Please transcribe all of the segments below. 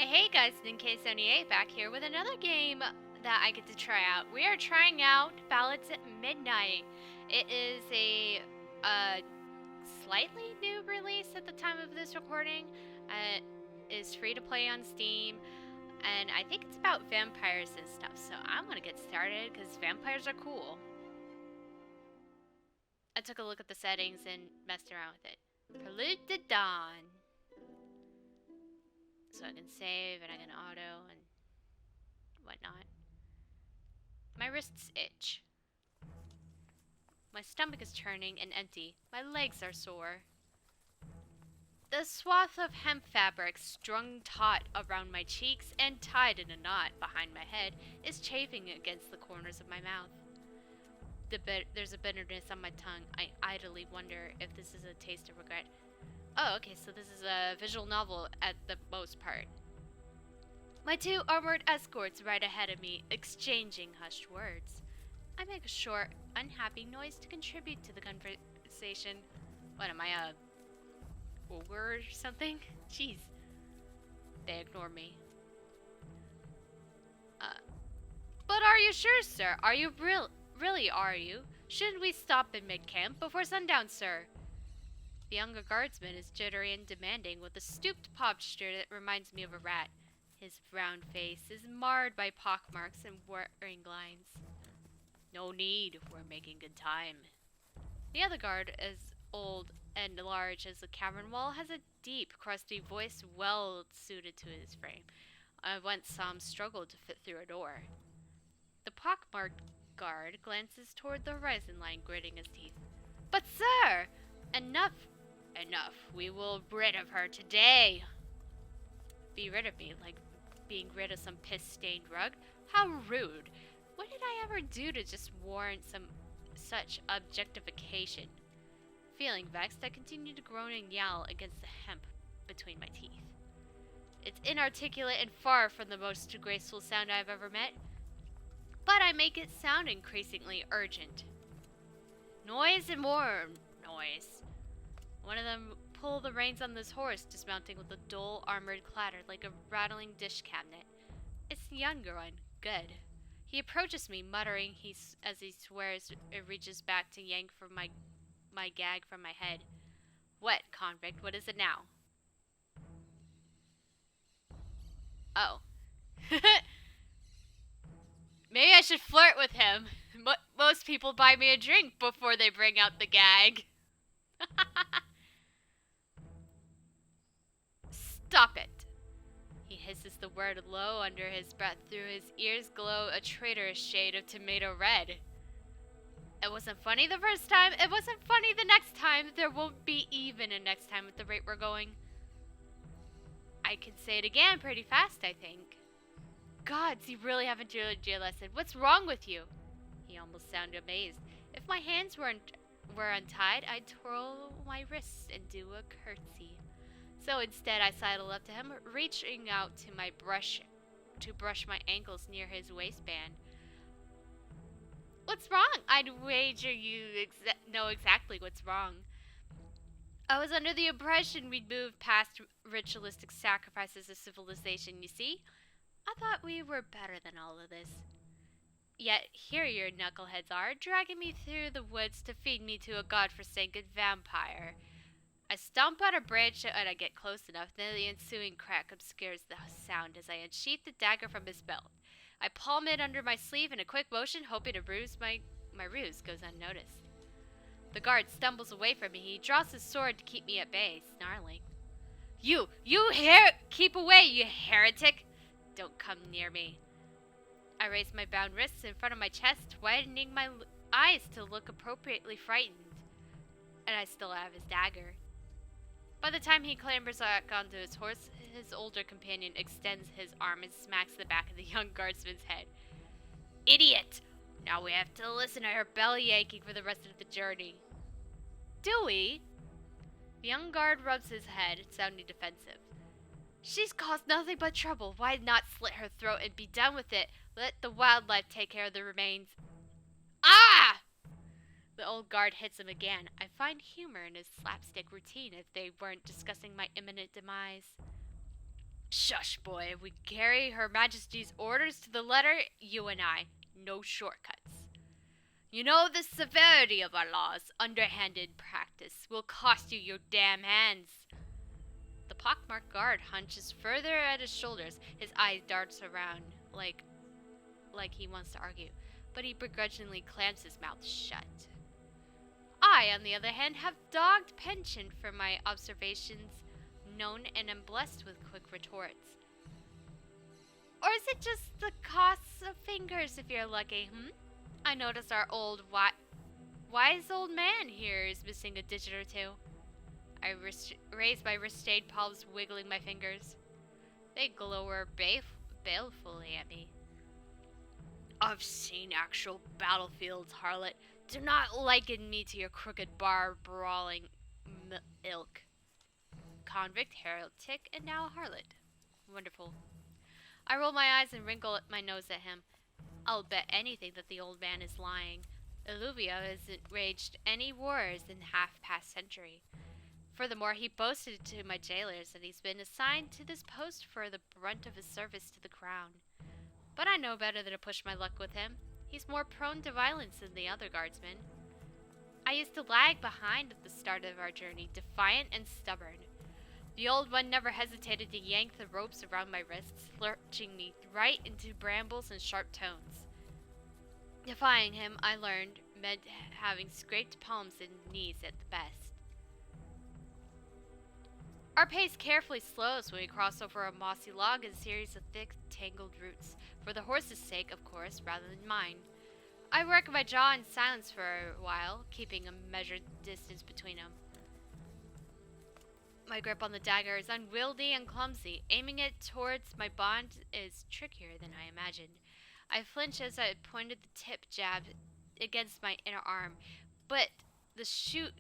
Hey guys, Ninkei78 back here with another game that I get to try out. We are trying out Ballads at Midnight. It is a slightly new release at the time of this recording. It is free to play on Steam, and I think it's about vampires and stuff, so I'm gonna get started because vampires are cool. I took a look at the settings and messed around with it. Prelude to Dawn. So I can save and I can auto and whatnot. My wrists itch. My stomach is churning and empty. My legs are sore. The swath of hemp fabric strung taut around my cheeks and tied in a knot behind my head is chafing against the corners of my mouth. There's a bitterness on my tongue. I idly wonder if this is a taste of regret. Oh, okay, so this is a visual novel at the most part. My two armored escorts right ahead of me, exchanging hushed words. I make a short, unhappy noise to contribute to the conversation. What am I, a ogre or something? Jeez. They ignore me. But are you sure, sir? Are you really, are you? Shouldn't we stop in mid-camp before sundown, sir? The younger guardsman is jittery and demanding with a stooped posture that reminds me of a rat. His round face is marred by pockmarks and worrying lines. No need, we're making good time. The other guard, as old and large as the cavern wall, has a deep, crusty voice well suited to his frame. I once saw him struggle to fit through a door. The pockmarked guard glances toward the horizon line, gritting his teeth. But sir! Enough! Enough. We will rid of her today. Be rid of me, like being rid of some piss-stained rug? How rude. What did I ever do to just warrant such objectification? Feeling vexed, I continue to groan and yell against the hemp between my teeth. It's inarticulate and far from the most graceful sound I've ever met, but I make it sound increasingly urgent. Noise and more noise. One of them pull the reins on this horse, dismounting with a dull armored clatter like a rattling dish cabinet. It's the younger one. Good. He approaches me, muttering as he swears and reaches back to yank from my gag from my head. What, convict? What is it now? Oh. Maybe I should flirt with him. Most people buy me a drink before they bring out the gag. Stop it! He hisses the word low under his breath. Through his ears glow a traitorous shade of tomato red. It wasn't funny the first time. It wasn't funny the next time. There won't be even a next time at the rate we're going. I can say it again pretty fast, I think. Gods, you really haven't drilled your lesson. What's wrong with you? He almost sounded amazed. If my hands were untied, I'd twirl my wrists and do a curtsy. So instead, I sidled up to him, reaching out to brush my ankles near his waistband. What's wrong? I'd wager you know exactly what's wrong. I was under the impression we'd moved past ritualistic sacrifices of civilization, you see? I thought we were better than all of this. Yet here your knuckleheads are, dragging me through the woods to feed me to a godforsaken vampire. I stomp out a branch and I get close enough, then the ensuing crack obscures the sound as I unsheath the dagger from his belt. I palm it under my sleeve in a quick motion, hoping my ruse goes unnoticed. The guard stumbles away from me. He draws his sword to keep me at bay, snarling. You keep away, you heretic! Don't come near me. I raise my bound wrists in front of my chest, widening my eyes to look appropriately frightened. And I still have his dagger. By the time he clambers back onto his horse, his older companion extends his arm and smacks the back of the young guardsman's head. Idiot! Now we have to listen to her belly aching for the rest of the journey. Do we? The young guard rubs his head, sounding defensive. She's caused nothing but trouble. Why not slit her throat and be done with it? Let the wildlife take care of the remains. Ah! The old guard hits him again. I find humor in his slapstick routine if they weren't discussing my imminent demise. Shush, boy. We carry Her Majesty's orders to the letter, you and I. No shortcuts. You know the severity of our laws. Underhanded practice will cost you your damn hands. The pockmarked guard hunches further at his shoulders. His eye darts around like he wants to argue, but he begrudgingly clamps his mouth shut. I, on the other hand, have dogged penchant for my observations known and am blessed with quick retorts. Or is it just the costs of fingers if you're lucky, I notice our wise old man here is missing a digit or two. I raise my wrist-stained palms, wiggling my fingers. They glower balefully at me. I've seen actual battlefields, harlot. Do not liken me to your crooked bar-brawling ilk. Convict, heretic, and now a harlot. Wonderful. I roll my eyes and wrinkle my nose at him. I'll bet anything that the old man is lying. Illuvia hasn't waged any wars in the half-past century. Furthermore, he boasted to my jailers that he's been assigned to this post for the brunt of his service to the crown. But I know better than to push my luck with him. He's more prone to violence than the other guardsmen. I used to lag behind at the start of our journey, defiant and stubborn. The old one never hesitated to yank the ropes around my wrists, lurching me right into brambles and sharp tones. Defying him, I learned, meant having scraped palms and knees at the best. Our pace carefully slows when we cross over a mossy log and a series of thick, tangled roots, for the horse's sake, of course, rather than mine. I work my jaw in silence for a while, keeping a measured distance between them. My grip on the dagger is unwieldy and clumsy. Aiming it towards my bond is trickier than I imagined. I flinch as I pointed the tip jab against my inner arm, but shoot,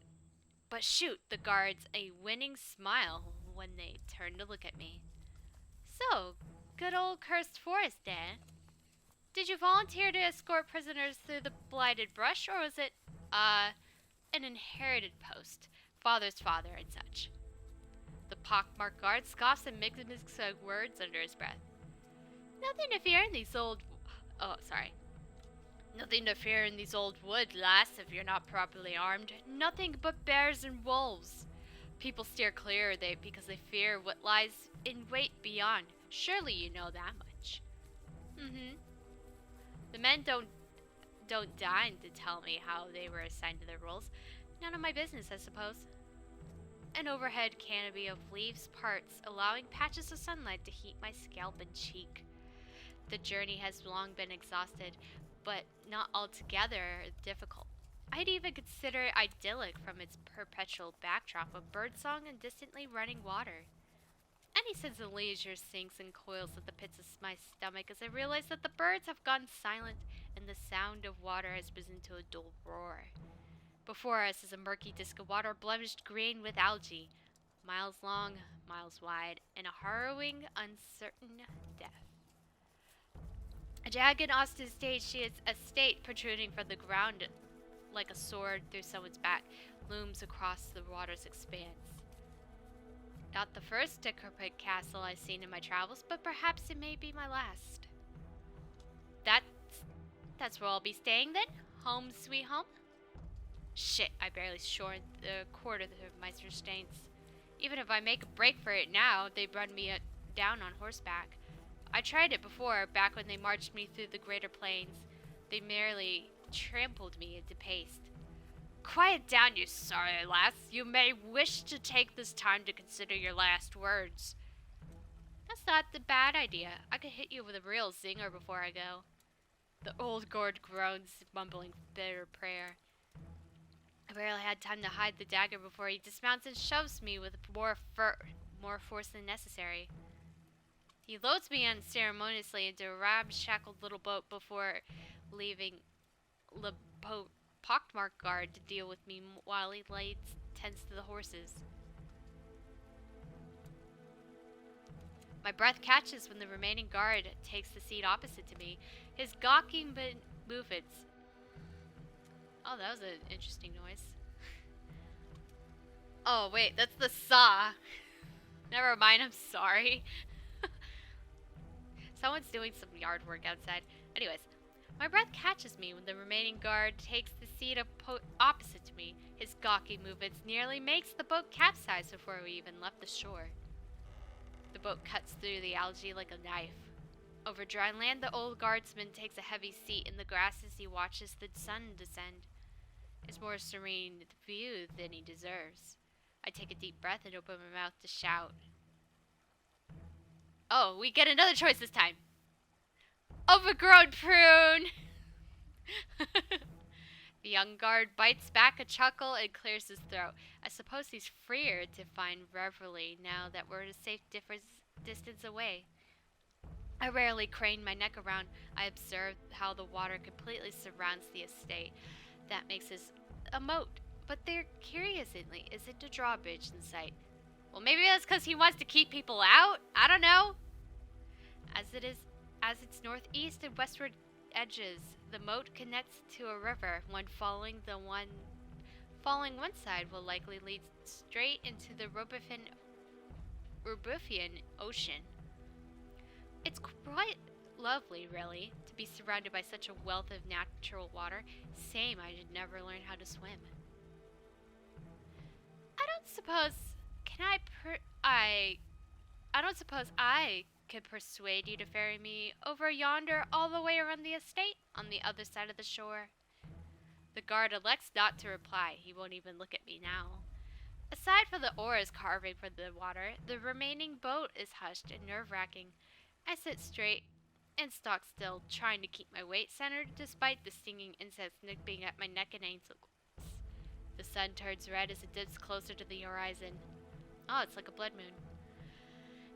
the guards a winning smile when they turn to look at me. So, good old cursed forest, eh? Did you volunteer to escort prisoners through the blighted brush, or was it, an inherited post? Father's father and such. The pockmarked guard scoffs and mixes words under his breath. Nothing to fear in these old wood, lass, if you're not properly armed. Nothing but bears and wolves. People steer clear because they fear what lies in wait beyond. Surely you know that much. The men don't deign to tell me how they were assigned to their roles. None of my business, I suppose. An overhead canopy of leaves parts, allowing patches of sunlight to heat my scalp and cheek. The journey has long been exhausted, but not altogether difficult. I'd even consider it idyllic from its perpetual backdrop of birdsong and distantly running water. Any sense of leisure sinks and coils at the pits of my stomach as I realize that the birds have gone silent and the sound of water has risen to a dull roar. Before us is a murky disk of water blemished green with algae, miles long, miles wide, and a harrowing, uncertain death. A jagged, ostentatious estate protruding from the ground like a sword through someone's back looms across the water's expanse. Not the first decrepit castle I've seen in my travels, but perhaps it may be my last. That's where I'll be staying then? Home sweet home? Shit, I barely shortened the quarter of my restraints. Even if I make a break for it now, they'd run me down on horseback. I tried it before, back when they marched me through the greater plains. They merely trampled me into paste. Quiet down, you sorry lass. You may wish to take this time to consider your last words. That's not the bad idea. I could hit you with a real zinger before I go. The old guard groans, mumbling bitter prayer. I barely had time to hide the dagger before he dismounts and shoves me with more force than necessary. He loads me unceremoniously into a ramshackled little boat before leaving the pockmarked guard to deal with me while he tends to the horses. My breath catches when the remaining guard takes the seat opposite to me, his gawking movements. Oh, that was an interesting noise. Oh, wait, that's the saw. Never mind, I'm sorry. Someone's doing some yard work outside. Anyways, my breath catches me when the remaining guard takes the seat opposite to me. His gawky movements nearly makes the boat capsize before we even left the shore. The boat cuts through the algae like a knife. Over dry land, the old guardsman takes a heavy seat in the grass as he watches the sun descend. It's more serene view than he deserves. I take a deep breath and open my mouth to shout. Oh, we get another choice this time. Overgrown prune! The young guard bites back a chuckle and clears his throat. I suppose he's freer to find revelry now that we're a safe distance away. I rarely crane my neck around. I observe how the water completely surrounds the estate. That makes this a moat. But there, curiously, isn't a drawbridge in sight. Well, maybe that's because he wants to keep people out? I don't know. As its northeast and westward edges, the moat connects to a river. One following one side will likely lead straight into the Rubuffian Ocean. It's quite lovely, really, to be surrounded by such a wealth of natural water. Shame I did never learn how to swim. I don't suppose I could persuade you to ferry me over yonder all the way around the estate on the other side of the shore. The guard elects not to reply. He won't even look at me now. Aside from the oars carving for the water, the remaining boat is hushed and nerve-wracking. I sit straight and stock still, trying to keep my weight centered despite the stinging insects nipping at my neck and ankles. The sun turns red as it dips closer to the horizon. Oh, it's like a blood moon.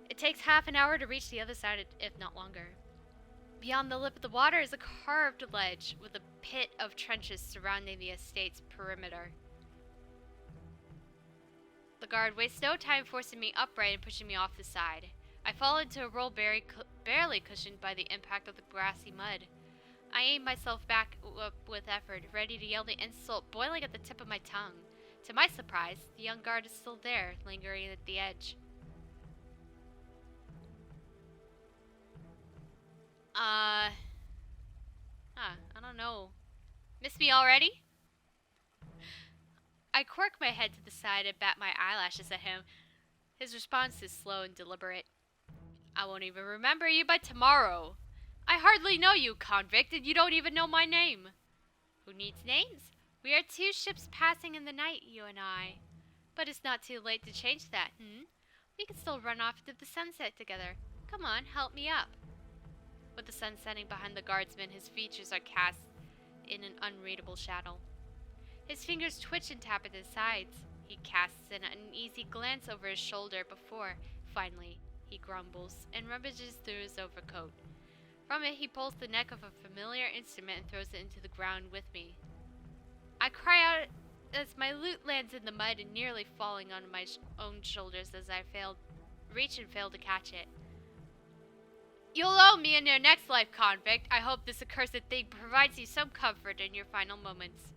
It takes half an hour to reach the other side, if not longer. Beyond the lip of the water is a carved ledge with a pit of trenches surrounding the estate's perimeter. The guard wastes no time forcing me upright and pushing me off the side. I fall into a roll barely cushioned by the impact of the grassy mud. I aim myself back up with effort, ready to yell the insult boiling at the tip of my tongue. To my surprise, the young guard is still there, lingering at the edge. I don't know. Miss me already? I quirk my head to the side and bat my eyelashes at him. His response is slow and deliberate. I won't even remember you by tomorrow. I hardly know you, convict, and you don't even know my name. Who needs names? We are two ships passing in the night, you and I. But it's not too late to change that, We can still run off into the sunset together. Come on, help me up. With the sun setting behind the guardsman, his features are cast in an unreadable shadow. His fingers twitch and tap at his sides. He casts an uneasy glance over his shoulder before, finally, he grumbles and rummages through his overcoat. From it, he pulls the neck of a familiar instrument and throws it into the ground with me. I cry out as my lute lands in the mud and nearly falling onto my own shoulders as I reach and fail to catch it. You'll owe me in your next life, convict. I hope this accursed thing provides you some comfort in your final moments.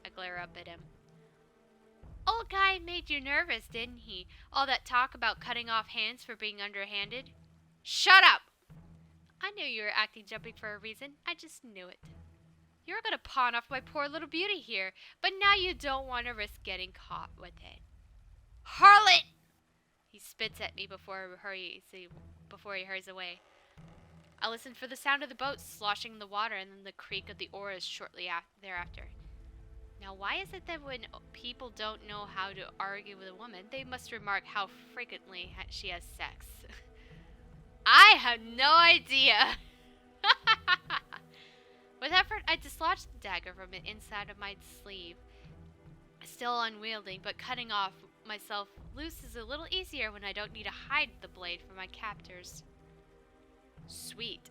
I glare up at him. Old guy made you nervous, didn't he? All that talk about cutting off hands for being underhanded? Shut up! I knew you were acting jumpy for a reason. I just knew it. You were gonna pawn off my poor little beauty here, but now you don't want to risk getting caught with it. Harlot! He spits at me before he hurries away. I listen for the sound of the boat sloshing in the water and then the creak of the oars shortly thereafter. Now, why is it that when people don't know how to argue with a woman, they must remark how frequently she has sex? I have no idea. With effort, I dislodge the dagger from the inside of my sleeve. Still unwielding, but cutting off myself loose is a little easier when I don't need to hide the blade from my captors. Sweet.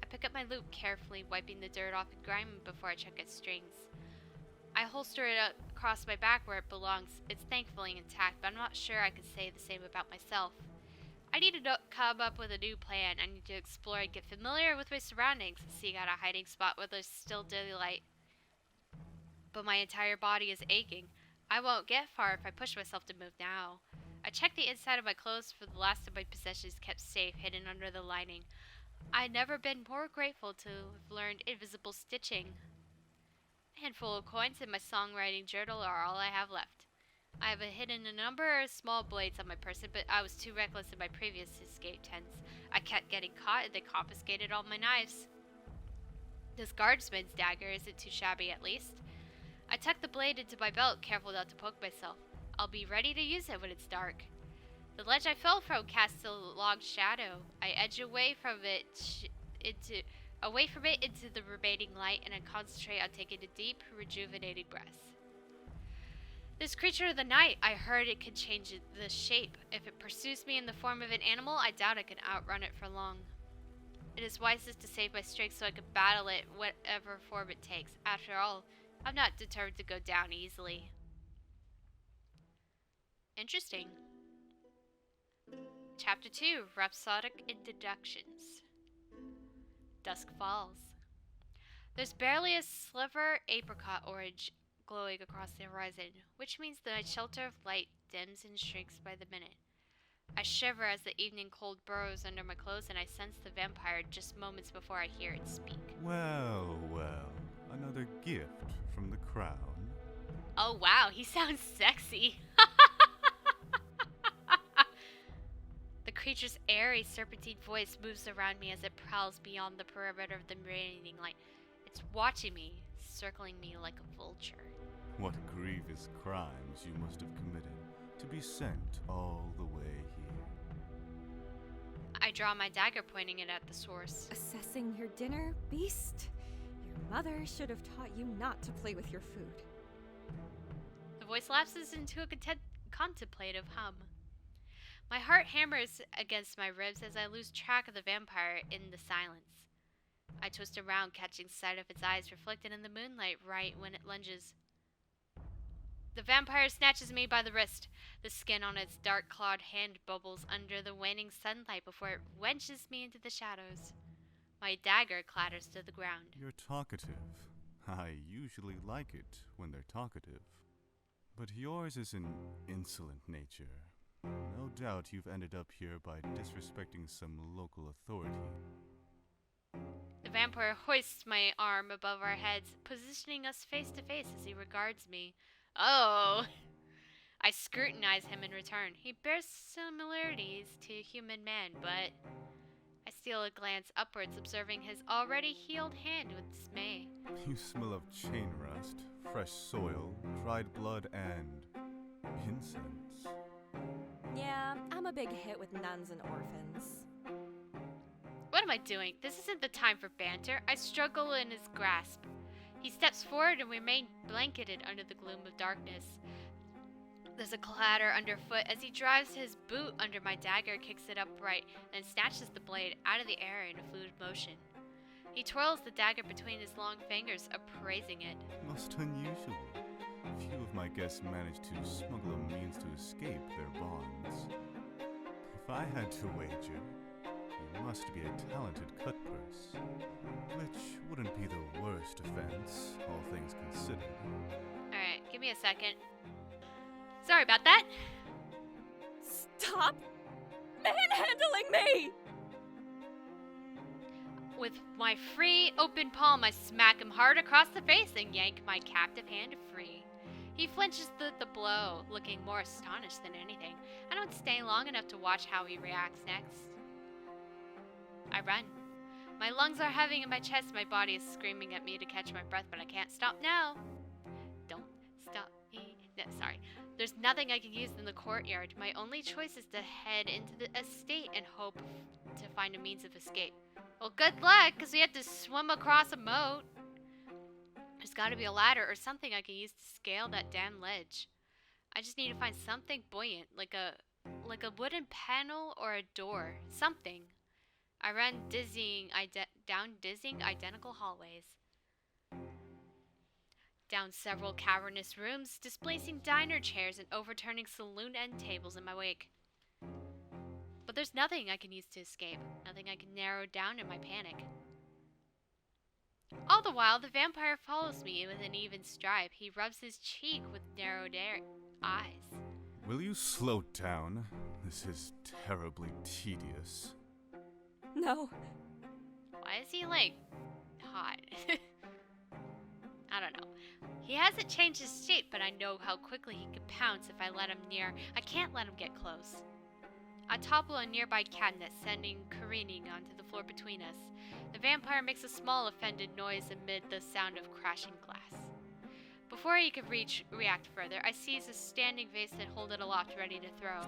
I pick up my loop carefully, wiping the dirt off the grime before I check its strings. I holster it across my back where it belongs. It's thankfully intact, but I'm not sure I could say the same about myself. I need to come up with a new plan. I need to explore and get familiar with my surroundings, seek out a hiding spot where there's still daylight. But my entire body is aching. I won't get far if I push myself to move now. I checked the inside of my clothes for the last of my possessions kept safe, hidden under the lining. I'd never been more grateful to have learned invisible stitching. A handful of coins in my songwriting journal are all I have left. I have hidden a number of small blades on my person, but I was too reckless in my previous escape attempts. I kept getting caught and they confiscated all my knives. This guardsman's dagger isn't too shabby at least. I tucked the blade into my belt, careful not to poke myself. I'll be ready to use it when it's dark. The ledge I fell from casts a long shadow. I edge away from it into the remaining light, and I concentrate on taking a deep, rejuvenating breath. This creature of the night, I heard it can change the shape. If it pursues me in the form of an animal, I doubt I can outrun it for long. It is wisest to save my strength so I can battle it, whatever form it takes. After all, I'm not determined to go down easily. Interesting. Chapter 2, Rhapsodic Introductions. Dusk falls. There's barely a sliver apricot orange glowing across the horizon, which means the shelter of light dims and shrinks by the minute. I shiver as the evening cold burrows under my clothes, and I sense the vampire just moments before I hear it speak. Well, another gift from the crown. Oh wow, he sounds sexy. The creature's airy, serpentine voice moves around me as it prowls beyond the perimeter of the radiating light. It's watching me, circling me like a vulture. What grievous crimes you must have committed to be sent all the way here. I draw my dagger, pointing it at the source. Assessing your dinner, beast? Your mother should have taught you not to play with your food. The voice lapses into a contemplative hum. My heart hammers against my ribs as I lose track of the vampire in the silence. I twist around, catching sight of its eyes reflected in the moonlight right when it lunges. The vampire snatches me by the wrist. The skin on its dark-clawed hand bubbles under the waning sunlight before it wrenches me into the shadows. My dagger clatters to the ground. You're talkative. I usually like it when they're talkative. But yours is an insolent nature. No doubt you've ended up here by disrespecting some local authority. The vampire hoists my arm above our heads, positioning us face to face as he regards me. Oh! I scrutinize him in return. He bears similarities to a human man, but I steal a glance upwards, observing his already healed hand with dismay. You smell of chain rust, fresh soil, dried blood, and incense. Yeah, I'm a big hit with nuns and orphans. What am I doing? This isn't the time for banter. I struggle in his grasp. He steps forward and we remain blanketed under the gloom of darkness. There's a clatter underfoot as he drives his boot under my dagger, kicks it upright, and snatches the blade out of the air in a fluid motion. He twirls the dagger between his long fingers, appraising it. Most unusual. Few of my guests manage to smuggle a means to escape their bonds. If I had to wager, you must be a talented cutpurse, which wouldn't be the worst offense, all things considered. Alright, give me a second. Sorry about that. Stop manhandling me! With my free, open palm, I smack him hard across the face and yank my captive hand free. He flinches at the blow, looking more astonished than anything. I don't stay long enough to watch how he reacts next. I run. My lungs are heavy in my chest, my body is screaming at me to catch my breath, but I can't stop now. Don't stop me. No, sorry. There's nothing I can use in the courtyard. My only choice is to head into the estate and hope to find a means of escape. Well, good luck, because we have to swim across a moat. There's got to be a ladder or something I can use to scale that damn ledge. I just need to find something buoyant, like a wooden panel or a door. Something. I ran down dizzying identical hallways. Down several cavernous rooms, displacing diner chairs and overturning saloon end tables in my wake. But there's nothing I can use to escape. Nothing I can narrow down in my panic. All the while, the vampire follows me with an even stride. He rubs his cheek with narrowed eyes. Will you slow down? This is terribly tedious. No. Why is he, like, hot? I don't know. He hasn't changed his shape, but I know how quickly he could pounce if I let him near. I can't let him get close. I topple a nearby cabinet, sending careening onto the floor between us. The vampire makes a small offended noise amid the sound of crashing glass. Before he could react further, I seize a standing vase and hold it aloft, ready to throw.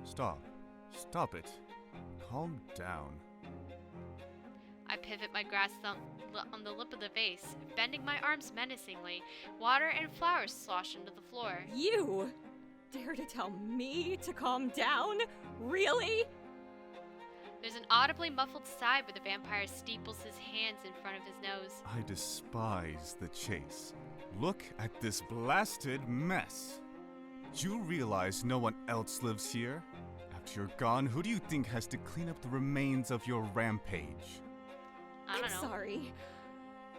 Stop it. Calm down. I pivot my grasp on the lip of the vase, bending my arms menacingly. Water and flowers slosh into the floor. You dare to tell me to calm down? Really? There's an audibly muffled sigh where the vampire steeples his hands in front of his nose. I despise the chase. Look at this blasted mess. Do you realize no one else lives here? After you're gone, who do you think has to clean up the remains of your rampage? I don't know. I'm sorry.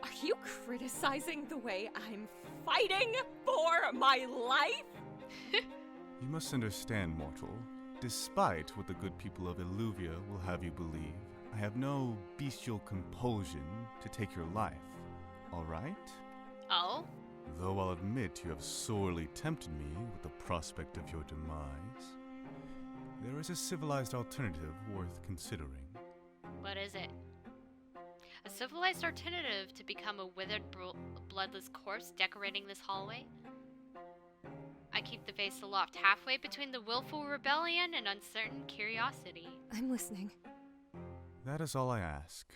Are you criticizing the way I'm fighting for my life? You must understand, mortal. Despite what the good people of Illuvia will have you believe, I have no bestial compulsion to take your life. All right? Oh? Though I'll admit you have sorely tempted me with the prospect of your demise, there is a civilized alternative worth considering. What is it? A civilized alternative to become a withered, bloodless corpse decorating this hallway? I keep the vase aloft, halfway between the willful rebellion and uncertain curiosity. I'm listening. That is all I ask.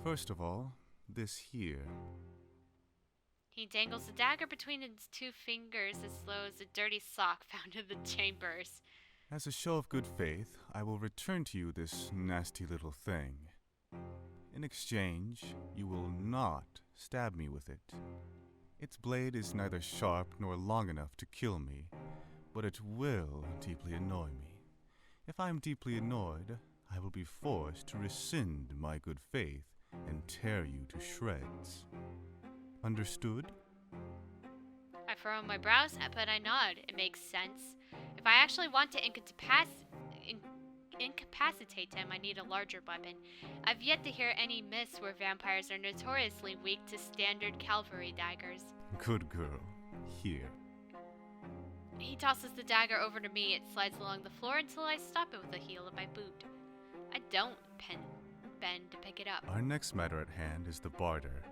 First of all, this here. He dangles the dagger between his two fingers as slow as a dirty sock found in the chambers. As a show of good faith, I will return to you this nasty little thing. In exchange, you will not stab me with it. Its blade is neither sharp nor long enough to kill me, but it will deeply annoy me. If I am deeply annoyed, I will be forced to rescind my good faith and tear you to shreds. Understood? I furrow my brows, but I nod. It makes sense. If I actually want to incapacitate him, I need a larger weapon. I've yet to hear any myths where vampires are notoriously weak to standard cavalry daggers. Good girl. Here. He tosses the dagger over to me. It slides along the floor until I stop it with the heel of my boot. I don't bend to pick it up. Our next matter at hand is the barter.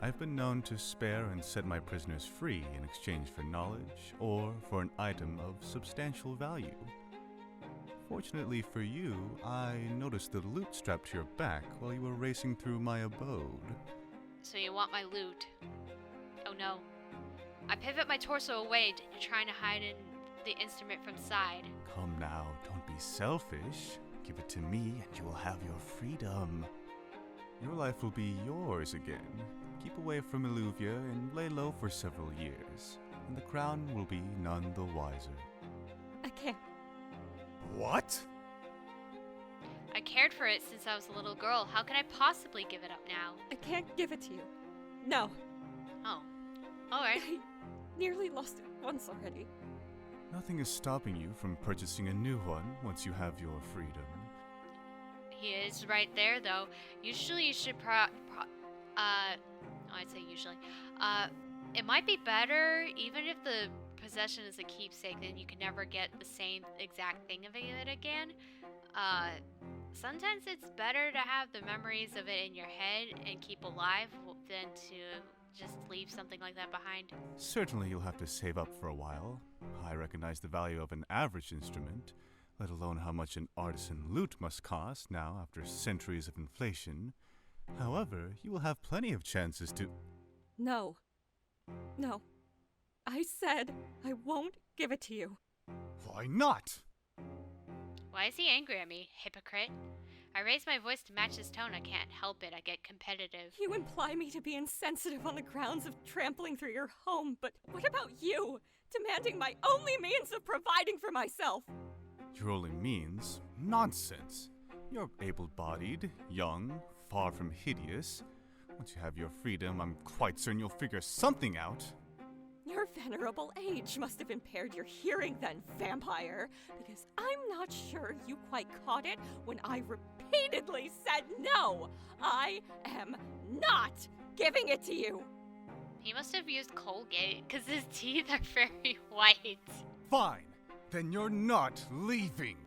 I've been known to spare and set my prisoners free in exchange for knowledge or for an item of substantial value. Fortunately for you, I noticed the loot strapped to your back while you were racing through my abode. So you want my loot? Oh no. I pivot my torso away, trying to hide in the instrument from side. Come now, don't be selfish. Give it to me and you will have your freedom. Your life will be yours again. Keep away from Illuvia and lay low for several years, and the crown will be none the wiser. I can't. What? I cared for it since I was a little girl. How can I possibly give it up now? I can't give it to you. No. Oh. Alright. I nearly lost it once already. Nothing is stopping you from purchasing a new one once you have your freedom. He is right there, though. Usually you should I'd say usually. It might be better, even if the possession is a keepsake, then you can never get the same exact thing of it again. Sometimes it's better to have the memories of it in your head and keep alive than to just leave something like that behind. Certainly you'll have to save up for a while. I recognize the value of an average instrument, let alone how much an artisan lute must cost now after centuries of inflation. However, you will have plenty of chances to... No. No. I said I won't give it to you. Why not? Why is he angry at me, hypocrite? I raise my voice to match his tone. I can't help it. I get competitive. You imply me to be insensitive on the grounds of trampling through your home, but what about you? Demanding my only means of providing for myself. Your only means? Nonsense. You're able-bodied, young, far from hideous. Once you have your freedom, I'm quite certain you'll figure something out. Your venerable age must have impaired your hearing then, vampire, because I'm not sure you quite caught it when I repeatedly said no. I am not giving it to you. He must have used Colgate, because his teeth are very white. Fine. Then you're not leaving.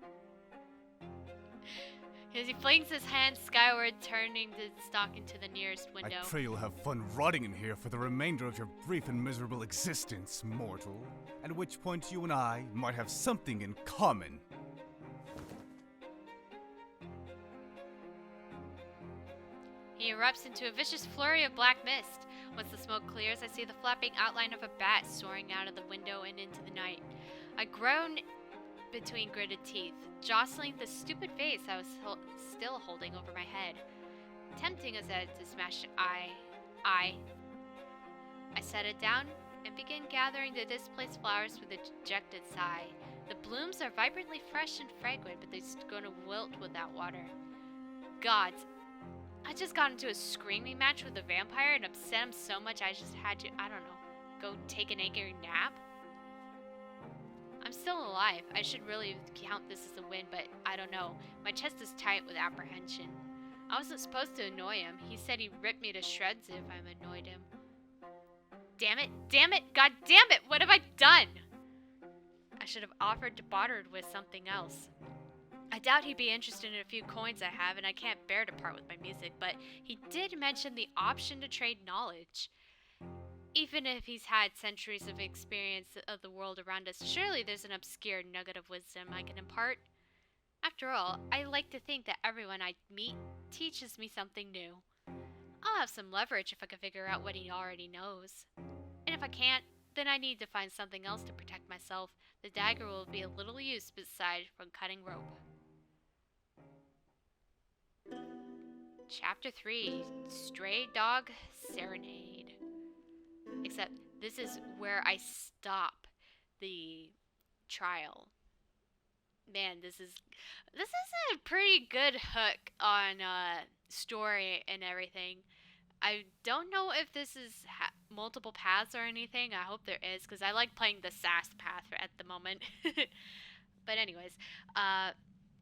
As he flings his hand skyward, turning to stalk into the nearest window. I pray you'll have fun rotting in here for the remainder of your brief and miserable existence, mortal. At which point you and I might have something in common. He erupts into a vicious flurry of black mist. Once the smoke clears, I see the flapping outline of a bat soaring out of the window and into the night. I groan between gritted teeth, jostling the stupid face I was still holding over my head. Tempting as it to smash I set it down and begin gathering the displaced flowers with a dejected sigh. The blooms are vibrantly fresh and fragrant, but they're going to wilt without water. Gods, I just got into a screaming match with a vampire and upset him so much I just had to, I don't know, go take an angry nap? I'm still alive. I should really count this as a win, but I don't know. My chest is tight with apprehension. I wasn't supposed to annoy him. He said he'd rip me to shreds if I annoyed him. Damn it! Damn it! God damn it! What have I done? I should have offered to barter with something else. I doubt he'd be interested in a few coins I have, and I can't bear to part with my music, but he did mention the option to trade knowledge. Even if he's had centuries of experience of the world around us, surely there's an obscure nugget of wisdom I can impart. After all, I like to think that everyone I meet teaches me something new. I'll have some leverage if I can figure out what he already knows. And if I can't, then I need to find something else to protect myself. The dagger will be a little use beside from cutting rope. Chapter 3, Stray Dog Serenade. Except this is where I stop the trial. Man, this is a pretty good hook on story and everything. I don't know if this is multiple paths or anything. I hope there is, because I like playing the SAS path at the moment. But anyways,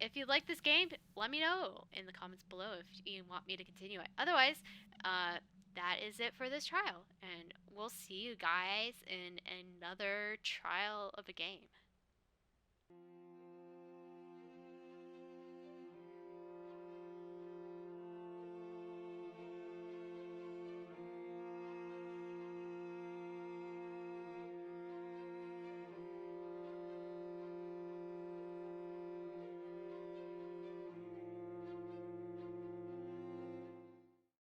if you like this game, let me know in the comments below if you want me to continue it. Otherwise, that is it for this trial, and we'll see you guys in another trial of a game.